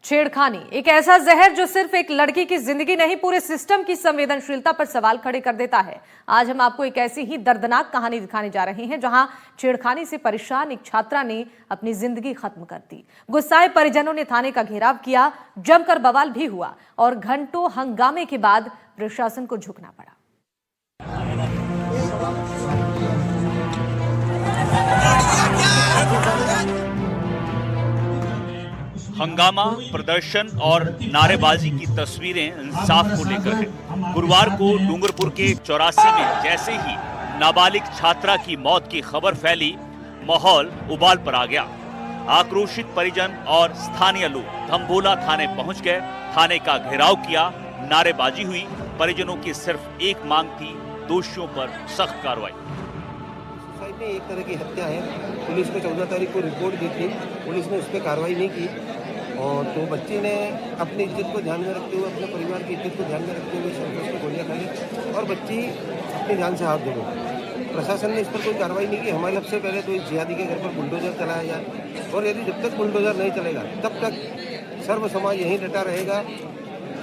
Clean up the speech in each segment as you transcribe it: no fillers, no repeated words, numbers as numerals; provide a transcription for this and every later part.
छेड़खानी एक ऐसा जहर जो सिर्फ एक लड़की की जिंदगी नहीं पूरे सिस्टम की संवेदनशीलता पर सवाल खड़े कर देता है। आज हम आपको एक ऐसी ही दर्दनाक कहानी दिखाने जा रहे हैं जहां छेड़खानी से परेशान एक छात्रा ने अपनी जिंदगी खत्म कर दी। गुस्साए परिजनों ने थाने का घेराव किया, जमकर बवाल भी हुआ और घंटों हंगामे के बाद प्रशासन को झुकना पड़ा। हंगामा, प्रदर्शन और नारेबाजी की तस्वीरें इंसाफ को लेकर है। गुरुवार को डूंगरपुर के 84 में जैसे ही नाबालिग छात्रा की मौत की खबर फैली, माहौल उबाल पर आ गया। आक्रोशित परिजन और स्थानीय लोग धम्बोला थाने पहुंच गए, थाने का घेराव किया, नारेबाजी हुई। परिजनों की सिर्फ एक मांग थी, दोषियों पर सख्त कार्रवाई। सुसाइड में एक तरह की हत्या है। पुलिस को 14 तारीख को रिपोर्ट दी थी, पुलिस ने उस पर कार्रवाई नहीं की और तो बच्ची ने अपनी इज्जत को ध्यान में रखते हुए, अपने परिवार की इज्जत को ध्यान में रखते हुए संतोष को गोलियां खाई और बच्ची अपनी जान से हाथ धो गई। प्रशासन ने इस पर कोई कार्रवाई नहीं की। हमारे सबसे पहले तो इस जिहादी के घर पर बुलडोजर चलाया जाए और यदि जब तक बुलडोजर नहीं चलेगा तब तक सर्व समाज यहीं डटा रहेगा।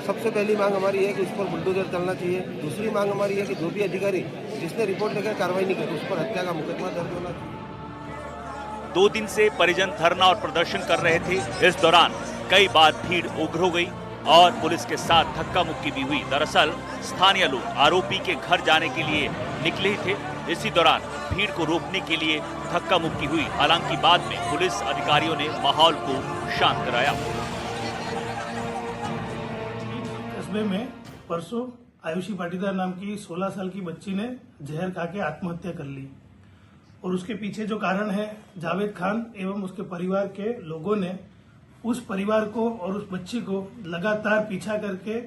सबसे पहली मांग हमारी है कि उस पर बुलडोजर चलना चाहिए। दूसरी मांग हमारी है कि जो भी अधिकारी जिसने रिपोर्ट लेकर कार्रवाई नहीं की उस पर हत्या का मुकदमा दर्ज होना चाहिए। 2 दिन से परिजन धरना और प्रदर्शन कर रहे थे। इस दौरान कई बार भीड़ उग्र हो गई और पुलिस के साथ धक्का मुक्की भी हुई। दरअसल स्थानीय लोग आरोपी के घर जाने के लिए निकले ही थे। इसी दौरान भीड़ को रोकने के लिए धक्का मुक्की हुई। हालांकि बाद में पुलिस अधिकारियों ने माहौल को शांत कराया। कस्बे में परसों आयुषी पाटीदार नाम की 16 साल की बच्ची ने जहर खा के आत्महत्या कर ली और उसके पीछे जो कारण है, जावेद खान एवं उसके परिवार के लोगों ने उस परिवार को और उस बच्ची को लगातार पीछा करके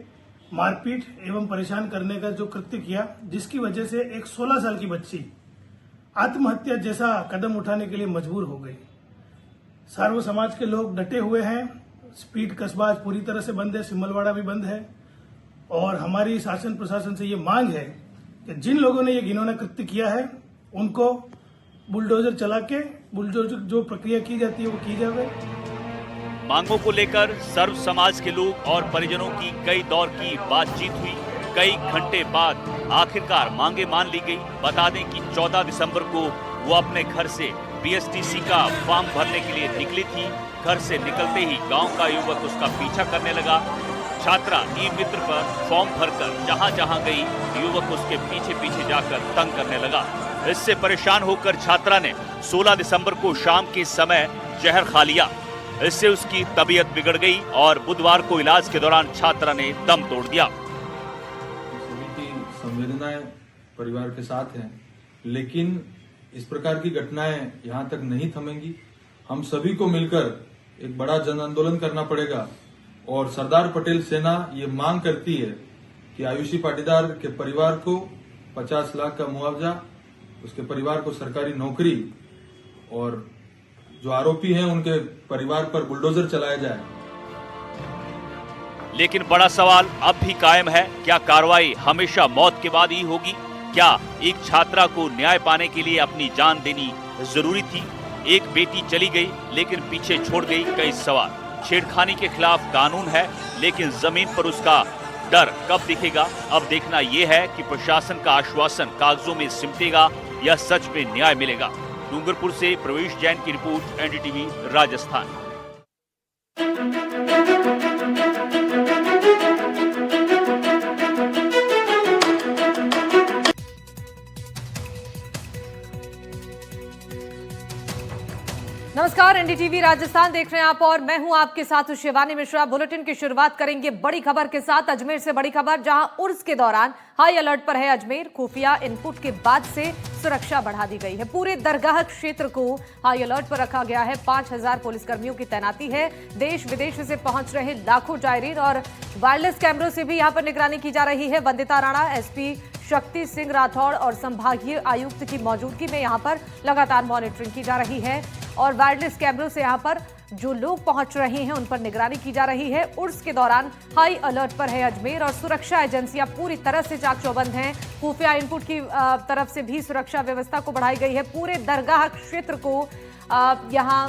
मारपीट एवं परेशान करने का जो कृत्य किया, जिसकी वजह से एक 16 साल की बच्ची आत्महत्या जैसा कदम उठाने के लिए मजबूर हो गई। सार्व समाज के लोग डटे हुए हैं। स्पीड कस्बा आज पूरी तरह से बंद है, सिमलवाड़ा भी बंद है और हमारी शासन प्रशासन से ये मांग है कि जिन लोगों ने ये घिनौना कृत्य किया है उनको बुलडोजर चला के बुलडोजर जो प्रक्रिया की जाती है वो की जाए। मांगों को लेकर सर्व समाज के लोग और परिजनों की कई दौर की बातचीत हुई। कई घंटे बाद आखिरकार मांगे मान ली गई। बता दें कि 14 दिसंबर को वो अपने घर से बीएसटीसी का फॉर्म भरने के लिए निकली थी। घर से निकलते ही गांव का युवक उसका पीछा करने लगा। छात्रा ई मित्र पर फॉर्म भरकर जहां जहां गई, युवक उसके पीछे पीछे जाकर तंग करने लगा। इससे परेशान होकर छात्रा ने 16 दिसंबर को शाम के समय जहर खा लिया। इससे उसकी तबीयत बिगड़ गई और बुधवार को इलाज के दौरान छात्रा ने दम तोड़ दिया। सभी की संवेदनाएं परिवार के साथ हैं, लेकिन इस प्रकार की घटनाएं यहां तक नहीं थमेंगी। हम सभी को मिलकर एक बड़ा जन आंदोलन करना पड़ेगा और सरदार पटेल सेना ये मांग करती है कि आयुषी पाटीदार के परिवार को 50 लाख का मुआवजा, उसके परिवार को सरकारी नौकरी और जो आरोपी हैं उनके परिवार पर बुलडोजर चलाया जाए। लेकिन बड़ा सवाल अब भी कायम है, क्या कार्रवाई हमेशा मौत के बाद ही होगी? क्या एक छात्रा को न्याय पाने के लिए अपनी जान देनी जरूरी थी? एक बेटी चली गई लेकिन पीछे छोड़ गई कई सवाल। छेड़खानी के खिलाफ कानून है, लेकिन जमीन पर उसका डर कब दिखेगा? अब देखना यह है कि प्रशासन का आश्वासन कागजों में सिमटेगा या सच में न्याय मिलेगा। डूंगरपुर से प्रवेश जैन की रिपोर्ट, एनडीटीवी राजस्थान। नमस्कार, एनडीटीवी राजस्थान देख रहे हैं आप और मैं हूं आपके साथ शिवानी मिश्रा। बुलेटिन की शुरुआत करेंगे बड़ी खबर के साथ। अजमेर से बड़ी खबर, जहां उर्स के दौरान हाई अलर्ट पर है अजमेर। खुफिया इनपुट के बाद से सुरक्षा बढ़ा दी गई है। पूरे दरगाह क्षेत्र को हाई अलर्ट पर रखा गया है। 5000 पुलिसकर्मियों की तैनाती है। देश विदेश से पहुंच रहे लाखों जायरीन और वायरलेस कैमरों से भी यहां पर निगरानी की जा रही है। वंदिता राणा, एसपी शक्ति सिंह राठौड़ और संभागीय आयुक्त की मौजूदगी में यहां पर लगातार मॉनिटरिंग की जा रही है और वायरलेस कैमरों से यहां पर जो लोग पहुंच रहे हैं उन पर निगरानी की जा रही है। उर्स के दौरान हाई अलर्ट पर है अजमेर और सुरक्षा एजेंसियां पूरी तरह से चाक चौबंद हैं। खुफिया इनपुट की तरफ से भी सुरक्षा व्यवस्था को बढ़ाई गई है। पूरे दरगाह क्षेत्र को यहां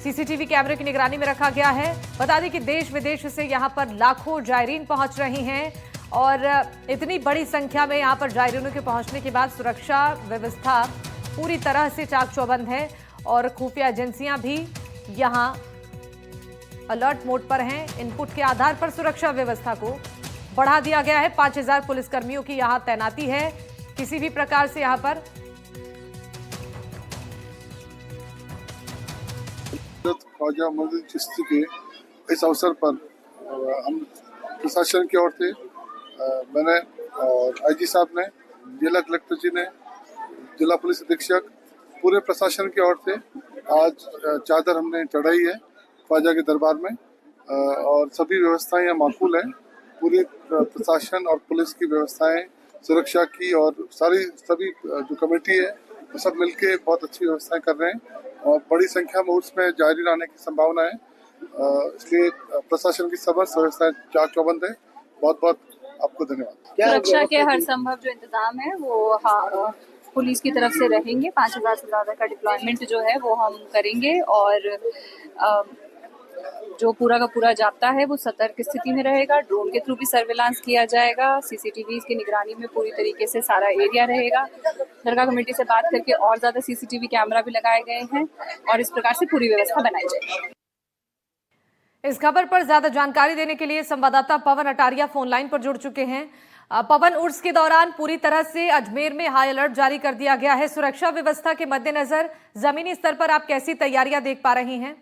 सीसीटीवी कैमरे की निगरानी में रखा गया है। बता दें कि देश विदेश से यहां पर लाखों जायरीन पहुंच रही हैं और इतनी बड़ी संख्या में यहां पर जायरीनों के पहुंचने के बाद सुरक्षा व्यवस्था पूरी तरह से चाक चौबंद है और खुफिया एजेंसियां भी यहां अलर्ट मोड पर हैं। इनपुट के आधार पर सुरक्षा व्यवस्था को बढ़ा दिया गया है। 5000 पुलिसकर्मियों की यहां तैनाती है। किसी भी प्रकार से यहां पर ख्वाजा मोइनुद्दीन चिश्ती के इस अवसर पर हम प्रशासन की ओर से मैंने और आईजी साहब ने, जिला कलेक्टर जी ने, जिला पुलिस अधीक्षक, पूरे प्रशासन की ओर से आज चादर हमने चढ़ाई है ख्वाजा के दरबार में और सभी व्यवस्थाएं यहाँ माकूल हैं। पूरे प्रशासन और पुलिस की व्यवस्थाएं, सुरक्षा की और सभी जो कमेटी है वो सब मिलके बहुत अच्छी व्यवस्थाएं कर रहे हैं और बड़ी संख्या में उसमें जायरीन आने की संभावना है। इसलिए प्रशासन की समस्त व्यवस्थाएं चाक चौबंद है। बहुत बहुत आपको धन्यवाद। सुरक्षा के हर संभव जो इंतजाम है वो पुलिस की तरफ से रहेंगे। 5000 से ज्यादा का डिप्लॉयमेंट जो है वो हम करेंगे और जो पूरा का पूरा जाब्ता है वो सतर्क स्थिति में रहेगा। ड्रोन के थ्रू भी सर्वेलांस किया जाएगा। सीसीटीवी की निगरानी में पूरी तरीके से सारा एरिया रहेगा। दरगाह कमेटी से बात करके और ज्यादा सीसीटीवी कैमरा भी लगाए गए हैं और इस प्रकार से पूरी व्यवस्था बनाई जाएगी। इस खबर पर ज्यादा जानकारी देने के लिए संवाददाता पवन अटारिया फोन लाइन पर जुड़ चुके हैं। पवन, उर्स के दौरान पूरी तरह से अजमेर में हाई अलर्ट जारी कर दिया गया है। सुरक्षा व्यवस्था के मद्देनजर जमीनी स्तर पर आप कैसी तैयारियां देख पा रही हैं?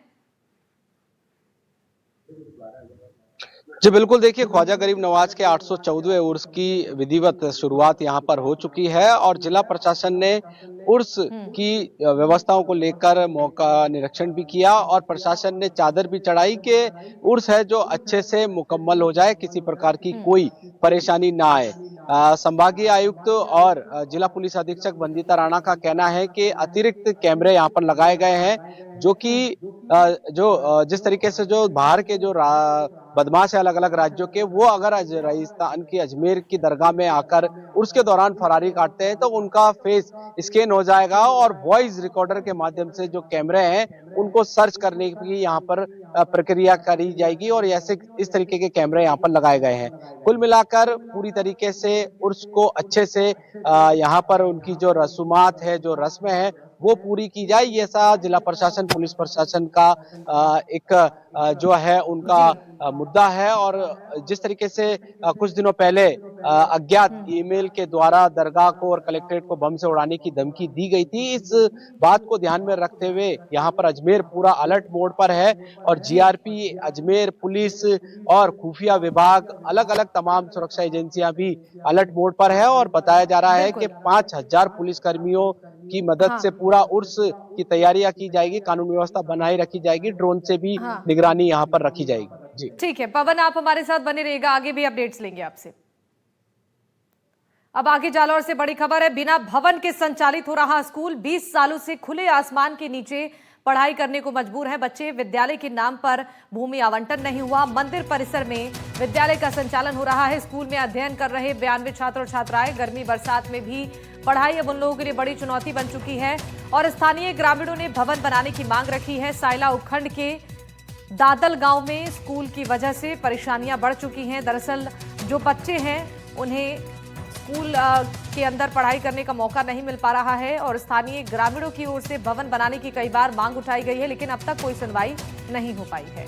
जी बिल्कुल, देखिए ख्वाजा गरीब नवाज के 814वें उर्स की विधिवत शुरुआत यहां पर हो चुकी है और जिला प्रशासन ने उर्स की व्यवस्थाओं को लेकर मौका निरीक्षण भी किया और प्रशासन ने चादर भी चढ़ाई कि उर्स है जो अच्छे से मुकम्मल हो जाए, किसी प्रकार की कोई परेशानी ना आए। संभागीय आयुक्त और जिला पुलिस अधीक्षक वंदिता राणा का कहना है कि अतिरिक्त कैमरे यहाँ पर लगाए गए हैं जो कि जिस तरीके से जो बाहर के जो बदमाश है अलग अलग राज्यों के, वो अगर राजस्थान की अजमेर की दरगाह में आकर उसके दौरान फरारी काटते हैं तो उनका फेस स्कैन हो जाएगा और वॉइस रिकॉर्डर के माध्यम से जो कैमरे हैं उनको सर्च करने की यहाँ पर प्रक्रिया करी जाएगी और ऐसे इस तरीके के कैमरे यहाँ पर लगाए गए हैं। कुल मिलाकर पूरी तरीके से उर्स को अच्छे से यहाँ पर उनकी जो रसूमात है, जो रस्में हैं वो पूरी की जाए, ये ऐसा जिला प्रशासन, पुलिस प्रशासन का एक जो है उनका मुद्दा है। और जिस तरीके से कुछ दिनों पहले अज्ञात ईमेल के द्वारा दरगाह को और कलेक्ट्रेट को बम से उड़ाने की धमकी दी गई थी, इस बात को ध्यान में रखते हुए यहाँ पर अजमेर पूरा अलर्ट मोड पर है और जीआरपी, अजमेर पुलिस और खुफिया विभाग, अलग अलग तमाम सुरक्षा एजेंसियां भी अलर्ट मोड पर है और बताया जा रहा है कि 5000 पुलिसकर्मियों की मदद से पूरा उर्स की तैयारियां की जाएगी, कानून व्यवस्था बनाए रखी जाएगी, ड्रोन से भी निगरानी यहाँ पर रखी जाएगी। जी ठीक है पवन, आप हमारे साथ बने रहिएगा, आगे भी अपडेट्स लेंगे आपसे। अब आगे जालौर से बड़ी खबर है। बिना भवन के संचालित हो रहा स्कूल, 20 सालों से खुले आसमान के नीचे पढ़ाई करने को मजबूर हैं बच्चे। विद्यालय के नाम पर भूमि आवंटन नहीं हुआ। मंदिर परिसर में विद्यालय का संचालन हो रहा है। स्कूल में अध्ययन कर रहे 92 छात्र और छात्राएं, गर्मी बरसात में भी पढ़ाई अब उन लोगों के लिए बड़ी चुनौती बन चुकी है और स्थानीय ग्रामीणों ने भवन बनाने की मांग रखी है। सायला उपखंड के दादल गांव में स्कूल की वजह से परेशानियां बढ़ चुकी हैं। दरअसल जो बच्चे हैं उन्हें स्कूल के अंदर पढ़ाई करने का मौका नहीं मिल पा रहा है और स्थानीय ग्रामीणों की ओर से भवन बनाने की कई बार मांग उठाई गई है, लेकिन अब तक कोई सुनवाई नहीं हो पाई है।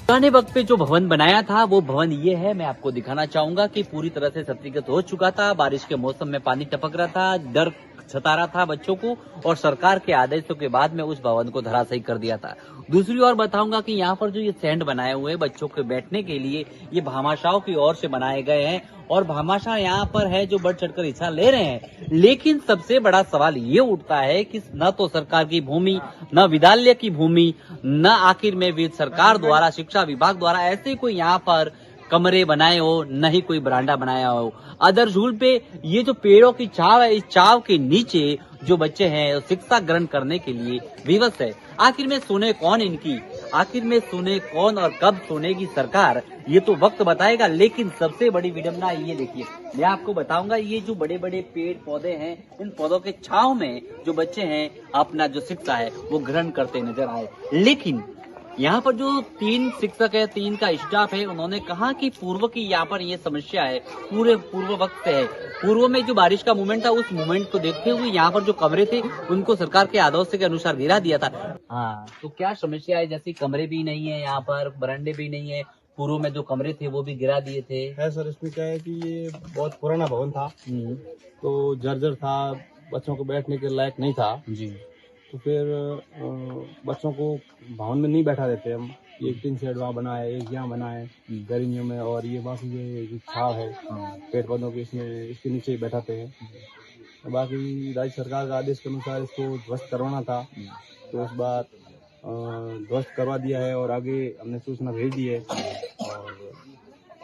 पुराने वक्त पे जो भवन बनाया था वो भवन ये है, मैं आपको दिखाना चाहूंगा कि पूरी तरह से क्षतिग्रस्त हो चुका था। बारिश के मौसम में पानी टपक रहा था, डर सता रहा था बच्चों को और सरकार के आदेशों के बाद में उस भवन को धराशायी कर दिया था। दूसरी ओर बताऊंगा कि यहाँ पर जो ये स्टैंड बनाए हुए बच्चों के बैठने के लिए, ये भामाशाहों की ओर से बनाए गए हैं और भामाशाह यहाँ पर है जो बढ़ चढ़कर हिस्सा ले रहे हैं। लेकिन सबसे बड़ा सवाल ये उठता है कि न तो सरकार की भूमि, न विद्यालय की भूमि, न आखिर में भी सरकार द्वारा, शिक्षा विभाग द्वारा ऐसे कोई यहाँ पर कमरे बनाए हो, न ही कोई बरांडा बनाया हो। अदर झूल पे ये जो पेड़ों की छाव है, इस छाव के नीचे जो बच्चे हैं शिक्षा ग्रहण करने के लिए विवश है। आखिर में सुने कौन इनकी, आखिर में सुने कौन और कब सुनेगी सरकार, ये तो वक्त बताएगा। लेकिन सबसे बड़ी विडंबना ये देखिए, मैं आपको बताऊंगा, ये जो बड़े बड़े पेड़ पौधे हैं, इन पौधों के छांव में जो बच्चे हैं अपना जो शिक्षा है वो ग्रहण करते नजर आए। लेकिन यहाँ पर जो 3 शिक्षक है, 3 का स्टाफ है, उन्होंने कहा कि पूर्व की यहाँ पर ये समस्या है, पूरे पूर्व वक्त से है। पूर्व में जो बारिश का मूवमेंट था, उस मूवमेंट को देखते हुए यहाँ पर जो कमरे थे उनको सरकार के आदेश के अनुसार गिरा दिया था। हाँ, तो क्या समस्या है? जैसे कमरे भी नहीं है यहाँ पर, बरामदे भी नहीं है, पूर्व में जो कमरे थे वो भी गिरा दिए थे। है सर, इसमें क्या है कि ये बहुत पुराना भवन था, तो जर्जर था, बच्चों को बैठने के लायक नहीं था जी। तो फिर बच्चों को भवन में नहीं बैठा देते हम। एक टीन शेड वहाँ बना है, एक यहाँ बना है गर्मियों में, और ये बाकी ये छाव है पेड़ पौधों के, इसमें इसके नीचे ही बैठाते हैं। बाकी राज्य सरकार का आदेश के अनुसार इसको ध्वस्त करवाना था, तो इस बार ध्वस्त करवा दिया है और आगे हमने सूचना भेज दी है। और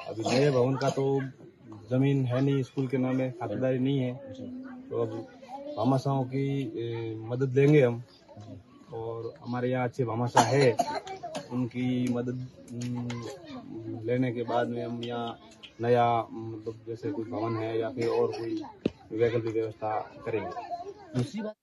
अभी नए भवन का तो जमीन है नहीं, स्कूल के नाम में खातेदारी नहीं है, तो अब भामाशाहों की मदद लेंगे हम। और हमारे यहाँ अच्छे भामाशाह है, उनकी मदद लेने के बाद में हम यहाँ नया मतलब जैसे कोई भवन है या फिर और कोई वैकल्पिक व्यवस्था करेंगे। दूसरी बात,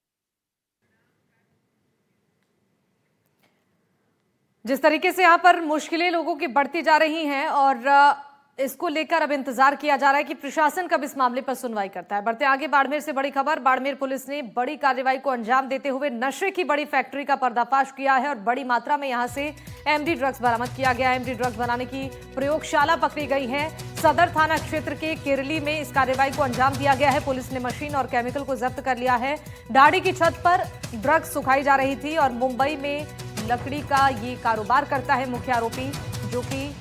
जिस तरीके से यहाँ पर मुश्किलें लोगों की बढ़ती जा रही हैं और इसको लेकर अब इंतजार किया जा रहा है कि प्रशासन कब इस मामले पर सुनवाई करता है। बढ़ते आगे बाड़मेर से बड़ी खबर। बाड़मेर पुलिस ने बड़ी कार्रवाई को अंजाम देते हुए नशे की बड़ी फैक्ट्री का पर्दाफाश किया है और बड़ी मात्रा में यहां से एमडी ड्रग्स बरामद किया गया है। एमडी ड्रग्स बनाने की प्रयोगशाला पकड़ी गई है। सदर थाना क्षेत्र के केरली में इस कार्रवाई को अंजाम दिया गया है। पुलिस ने मशीन और केमिकल को जब्त कर लिया है। दाढ़ी की छत पर ड्रग्स सुखाई जा रही थी और मुंबई में लकड़ी का ये कारोबार करता है मुख्य आरोपी, जो कि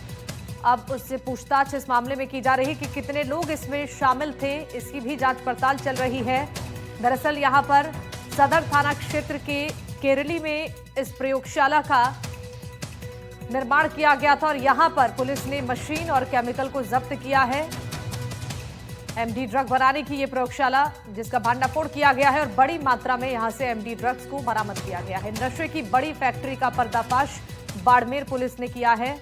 अब उससे पूछताछ इस मामले में की जा रही कि कितने लोग इसमें शामिल थे, इसकी भी जांच पड़ताल चल रही है। दरअसल यहां पर सदर थाना क्षेत्र के केरली में इस प्रयोगशाला का निर्माण किया गया था और यहां पर पुलिस ने मशीन और केमिकल को जब्त किया है। एमडी ड्रग बनाने की ये प्रयोगशाला जिसका भांडाफोड़ किया गया है और बड़ी मात्रा में यहां से एमडी ड्रग्स को बरामद किया गया है। नशे की बड़ी फैक्ट्री का पर्दाफाश बाड़मेर पुलिस ने किया है।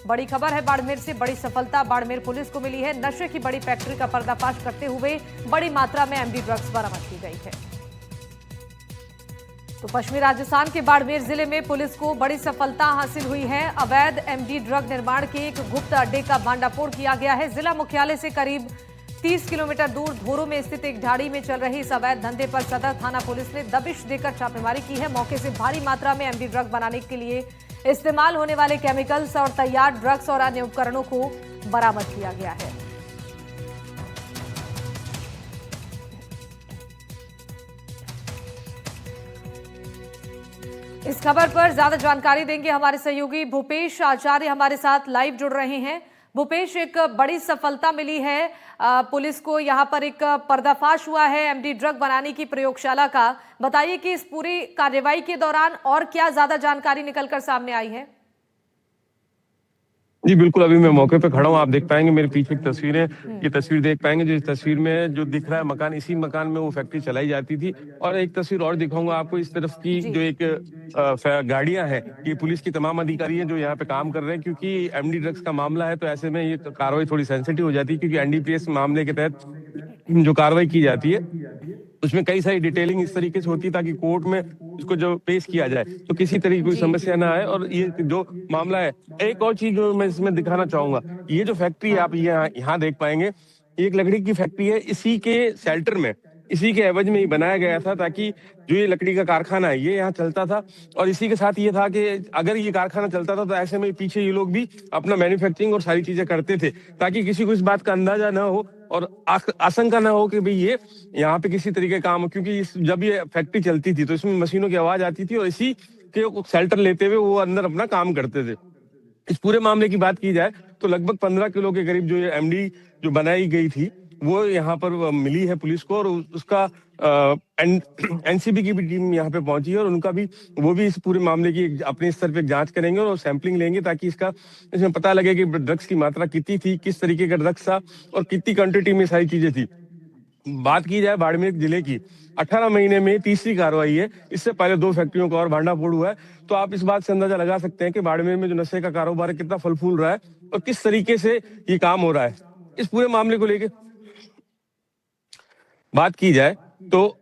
बड़ी खबर है बाड़मेर से, बड़ी सफलता बाड़मेर पुलिस को मिली है। नशे की बड़ी फैक्ट्री का पर्दाफाश करते हुए बड़ी मात्रा में एमडी ड्रग्स बरामद की गई है। तो पश्चिमी राजस्थान के बाड़मेर जिले में पुलिस को बड़ी सफलता हासिल हुई है। अवैध एमडी ड्रग निर्माण के एक गुप्त अड्डे का भांडाफोड़ किया गया है। जिला मुख्यालय से करीब 30 किलोमीटर दूर धोरो में स्थित एक ढाड़ी में चल रही इस अवैध धंधे पर सदर थाना पुलिस ने दबिश देकर छापेमारी की है। मौके से भारी मात्रा में एमडी ड्रग बनाने के लिए इस्तेमाल होने वाले केमिकल्स और तैयार ड्रग्स और अन्य उपकरणों को बरामद किया गया है। इस खबर पर ज्यादा जानकारी देंगे हमारे सहयोगी भूपेश आचार्य, हमारे साथ लाइव जुड़ रहे हैं। भूपेश, एक बड़ी सफलता मिली है पुलिस को, यहां पर एक पर्दाफाश हुआ है एमडी ड्रग बनाने की प्रयोगशाला का। बताइए कि इस पूरी कार्रवाई के दौरान और क्या ज्यादा जानकारी निकलकर सामने आई है? जी बिल्कुल, अभी मैं मौके पे खड़ा हूँ। आप देख पाएंगे मेरे पीछे एक तस्वीर है, ये तस्वीर देख पाएंगे। जो इस तस्वीर में जो दिख रहा है मकान, इसी मकान में वो फैक्ट्री चलाई जाती थी। और एक तस्वीर और दिखाऊंगा आपको इस तरफ की, जो एक गाड़ियां हैं, ये पुलिस की तमाम अधिकारी हैं जो यहाँ पे काम कर रहे हैं। क्योंकि एमडी ड्रग्स का मामला है तो ऐसे में ये कार्रवाई थोड़ी सेंसिटिव हो जाती है, क्योंकि एनडीपीएस मामले के तहत जो कार्रवाई की जाती है उसमें कई सारी डिटेलिंग इस तरीके से होती है ताकि कोर्ट में इसको जब पेश किया जाए तो किसी तरह की कोई समस्या ना आए। और ये जो मामला है, एक और चीज जो मैं इसमें दिखाना चाहूंगा, ये जो फैक्ट्री आप यहाँ देख पाएंगे, एक लकड़ी की फैक्ट्री है। इसी के शेल्टर में, इसी के एवज में ही बनाया गया था ताकि जो ये लकड़ी का कारखाना है ये यहाँ चलता था। और इसी के साथ ये था कि अगर ये कारखाना चलता था तो ऐसे में पीछे ये लोग भी अपना मैन्युफैक्चरिंग और सारी चीजें करते थे, ताकि किसी को इस बात का अंदाजा ना हो और आशंका ना हो कि भाई ये यहाँ पे किसी तरीके का काम हो। क्योंकि जब ये फैक्ट्री चलती थी तो इसमें मशीनों की आवाज आती थी और इसी के शेल्टर लेते हुए वो अंदर अपना काम करते थे। इस पूरे मामले की बात की जाए तो लगभग 15 किलो के करीब जो ये एमडी जो बनाई गई थी वो यहाँ पर मिली है पुलिस को। और उसका एनसीबी की भी टीम यहाँ पे पहुंची है और उनका भी, वो भी इस पूरे मामले की अपने स्तर पे जांच करेंगे और सैंपलिंग लेंगे ताकि इसमें पता लगे कि ड्रग्स की मात्रा कितनी थी, किस तरीके का ड्रग्स था और कितनी क्वांटिटी में सारी चीजें थी। बात की जाए बाड़मेर जिले की, 18 महीने में तीसरी कार्रवाई है। इससे पहले 2 फैक्ट्रियों का और भांडाफोड़ हुआ है। तो आप इस बात से अंदाजा लगा सकते हैं कि बाड़मेर में जो नशे का कारोबार है कितना फल फूल रहा है और किस तरीके से ये काम हो रहा है। इस पूरे मामले को लेके बात की जाए तो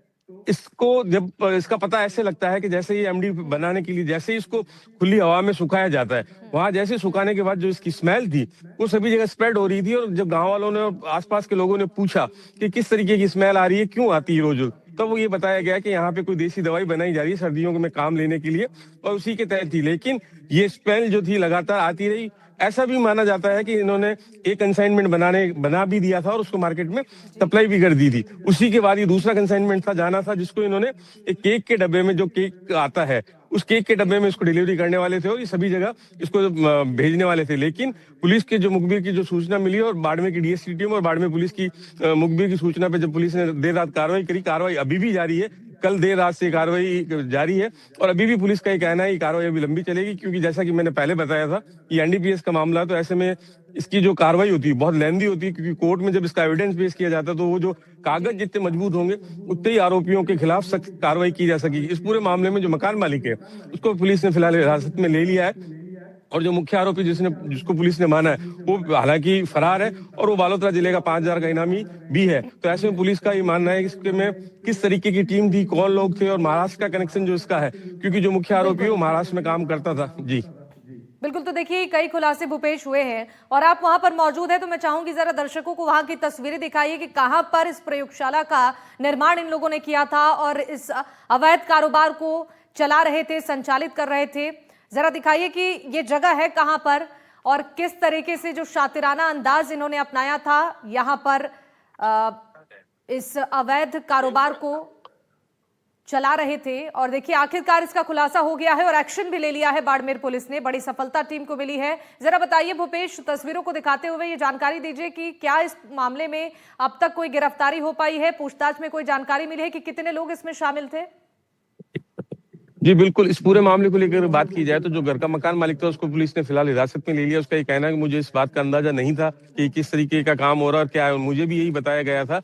इसको जब इसका पता ऐसे लगता है कि जैसे ये एमडी बनाने के लिए जैसे ही इसको खुली हवा में सुखाया जाता है, वहां जैसे सुखाने के बाद जो इसकी स्मेल थी वो सभी जगह स्प्रेड हो रही थी। और जब गांव वालों ने और आसपास के लोगों ने पूछा कि किस तरीके की स्मेल आ रही है, क्यों आती है रोज, तब वो ये बताया गया कि यहाँ पे कोई देसी दवाई बनाई जा रही है सर्दियों में काम लेने के लिए और उसी के तहत थी। लेकिन ये स्मेल जो थी लगातार आती रही। ऐसा भी माना जाता है कि इन्होंने एक कंसाइनमेंट बना भी दिया था और उसको मार्केट में सप्लाई भी कर दी थी। उसी के बाद ये दूसरा कंसाइनमेंट था जाना था, जिसको इन्होंने एक केक के डब्बे में, जो केक आता है उस केक के डब्बे में इसको डिलीवरी करने वाले थे और ये सभी जगह इसको भेजने वाले थे। लेकिन पुलिस के जो मुखबिर की जो सूचना मिली और बाड़मेर की डीएसपी टीम और बाड़मेर पुलिस की मुखबिर की सूचना पे जब पुलिस ने देर रात कार्रवाई करी, कार्रवाई अभी भी जारी है। कल देर रात से कार्रवाई जारी है और अभी भी पुलिस का ये कहना है कि कार्रवाई अभी लंबी चलेगी, क्योंकि जैसा कि मैंने पहले बताया था कि एनडीपीएस का मामला है, तो ऐसे में इसकी जो कार्रवाई होती है बहुत लेंदी होती है, क्योंकि कोर्ट में जब इसका एविडेंस पेश किया जाता है तो वो जो कागज जितने मजबूत होंगे उतने ही आरोपियों के खिलाफ सख्त कार्रवाई की जा सकेगी। इस पूरे मामले में जो मकान मालिक है उसको पुलिस ने फिलहाल हिरासत में ले लिया है और जो मुख्य आरोपी जिसको पुलिस ने माना है वो हालांकि फरार है और वो बालोतरा जिले का 5,000 का इनामी भी है। तो ऐसे में पुलिस का ये मानना है कि इसके में किस तरीके की टीम थी, कौन लोग थे और महाराष्ट्र का कनेक्शन जो इसका है, क्योंकि जो मुख्य आरोपी है वो महाराष्ट्र में काम करता था। जी बिल्कुल। तो देखिए कई खुलासे भूपेश हुए हैं और आप वहां पर मौजूद हैं, तो मैं चाहूंगी जरा दर्शकों को वहां की तस्वीरें दिखाइए कि कहां पर इस प्रयोगशाला का निर्माण इन लोगों ने किया था और इस अवैध कारोबार को चला रहे थे, संचालित कर रहे थे। जरा दिखाइए कि ये जगह है कहां पर और किस तरीके से जो शातिराना अंदाज इन्होंने अपनाया था यहां पर इस अवैध कारोबार को चला रहे थे। और देखिए आखिरकार इसका खुलासा हो गया है और एक्शन भी ले लिया है बाड़मेर पुलिस ने, बड़ी सफलता टीम को मिली है। जरा बताइए भूपेश, तस्वीरों को दिखाते हुए ये जानकारी दीजिए कि क्या इस मामले में अब तक कोई गिरफ्तारी हो पाई है, पूछताछ में कोई जानकारी मिली है कि कितने लोग इसमें शामिल थे? जी बिल्कुल। इस पूरे मामले को लेकर बात की जाए तो जो घर का मकान मालिक था उसको पुलिस ने फिलहाल हिरासत में ले लिया। उसका ये कहना है कि मुझे इस बात का अंदाजा नहीं था कि किस तरीके का काम हो रहा है और क्या है। मुझे भी यही बताया गया था